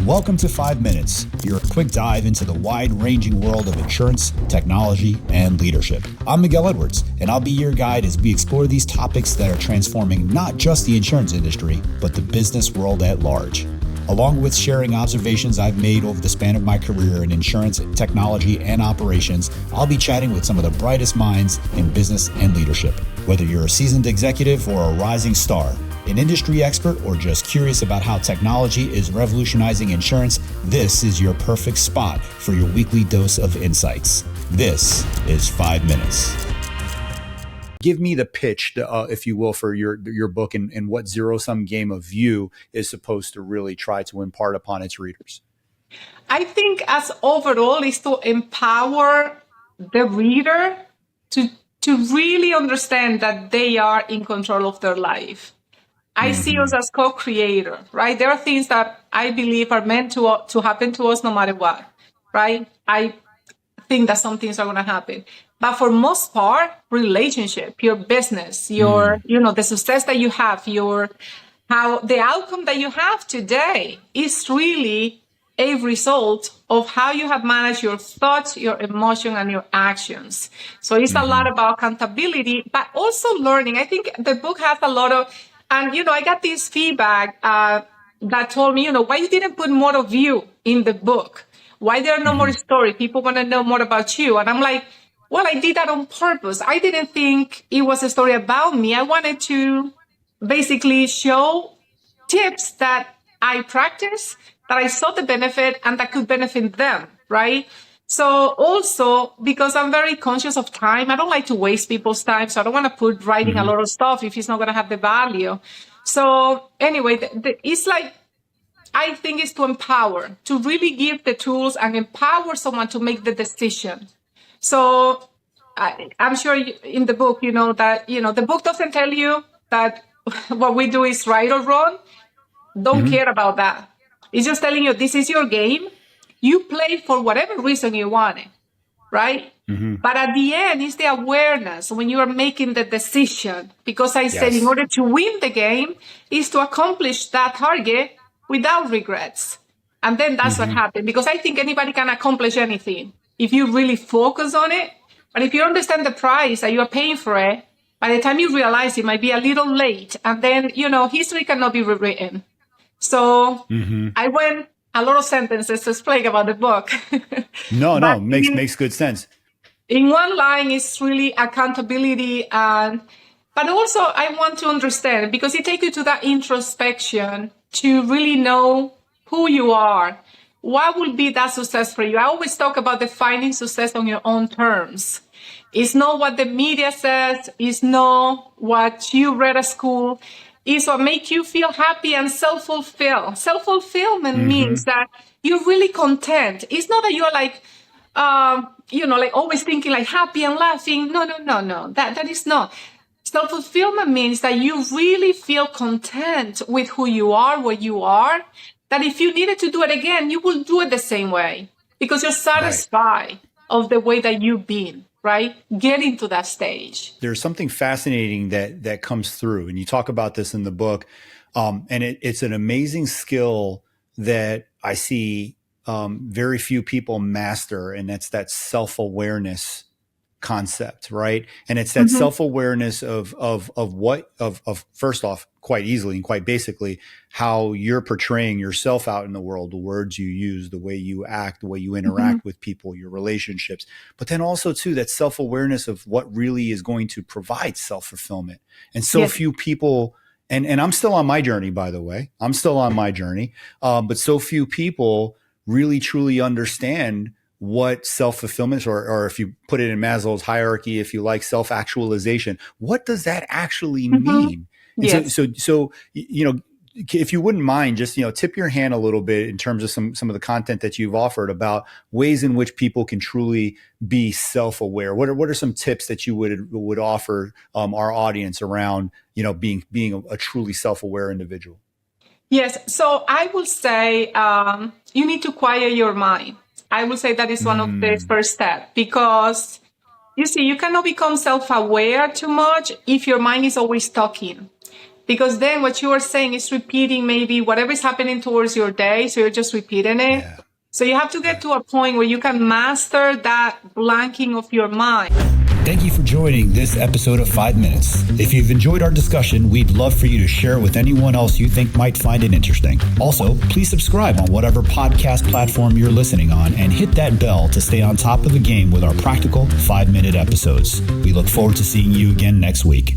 Welcome to 5 Minutes, your quick dive into the wide-ranging world of insurance, technology, and leadership. I'm Miguel Edwards, and I'll be your guide as we explore these topics that are transforming not just the insurance industry, but the business world at large. Along with sharing observations I've made over the span of my career in insurance, technology, and operations, I'll be chatting with some of the brightest minds in business and leadership. Whether you're a seasoned executive or a rising star, an industry expert, or just curious about how technology is revolutionizing insurance, this is your perfect spot for your weekly dose of insights. This is 5 Minutes. Give me the pitch, if you will, for your book and what zero-sum game of view is supposed to really try to impart upon its readers. I think as overall is to empower the reader to really understand that they are in control of their life. I see us as co-creator, right? There are things that I believe are meant to happen to us no matter what, right? I think that some things are going to happen. But for most part, relationship, your business, the success that you have, how the outcome that you have today is really a result of how you have managed your thoughts, your emotion, and your actions. So it's a lot about accountability, but also learning. I think the book has a lot of, and, I got this feedback that told me, why you didn't put more of you in the book? Why there are no more stories? People want to know more about you. And I'm like, well, I did that on purpose. I didn't think it was a story about me. I wanted to basically show tips that I practice, that I saw the benefit and that could benefit them, right? So also, because I'm very conscious of time, I don't like to waste people's time. So I don't want to put writing a lot of stuff if it's not going to have the value. So anyway, it's like, I think it's to empower, to really give the tools and empower someone to make the decision. So I'm sure in the book, that, the book doesn't tell you that what we do is right or wrong. Don't care about that. It's just telling you, this is your game. You play for whatever reason you want it, right? But at the end, it's the awareness when you are making the decision. Because I said, in order to win the game, is to accomplish that target without regrets. And then that's what happened. Because I think anybody can accomplish anything if you really focus on it. But if you understand the price that you are paying for it, by the time you realize it might be a little late. And then, history cannot be rewritten. So I went a lot of sentences to explain about the book. No, makes good sense. In one line, it's really accountability, but also I want to understand, because it takes you to that introspection to really know who you are. What will be that success for you? I always talk about defining success on your own terms. It's not what the media says. It's not what you read at school. It's what makes you feel happy and self-fulfilled. Self-fulfillment means that you're really content. It's not that you're like, like always thinking like happy and laughing. No. That is not. Self-fulfillment means that you really feel content with who you are, where you are, that if you needed to do it again, you will do it the same way because you're satisfied of the way that you've been. Right? Getting to that stage. There's something fascinating that comes through, and you talk about this in the book. And it's an amazing skill that I see very few people master, and that's that self-awareness concept, right? And it's that self-awareness of first off, quite easily and quite basically, how you're portraying yourself out in the world, the words you use, the way you act, the way you interact with people, your relationships, but then also too, that self-awareness of what really is going to provide self-fulfillment. And so few people, and I'm still on my journey, by the way, but so few people really truly understand what self-fulfillment, or if you put it in Maslow's hierarchy, if you like, self-actualization, what does that actually mean? Yes. So, if you wouldn't mind, just, tip your hand a little bit in terms of some of the content that you've offered about ways in which people can truly be self-aware. What are some tips that you would offer our audience around, being a truly self-aware individual? Yes. So I will say you need to quiet your mind. I will say that is one of the first steps, because you see, you cannot become self-aware too much if your mind is always talking. Because then what you are saying is repeating maybe whatever is happening towards your day. So you're just repeating it. Yeah. So you have to get to a point where you can master that blanking of your mind. Thank you for joining this episode of 5 Minutes. If you've enjoyed our discussion, we'd love for you to share it with anyone else you think might find it interesting. Also, please subscribe on whatever podcast platform you're listening on and hit that bell to stay on top of the game with our practical 5-minute episodes. We look forward to seeing you again next week.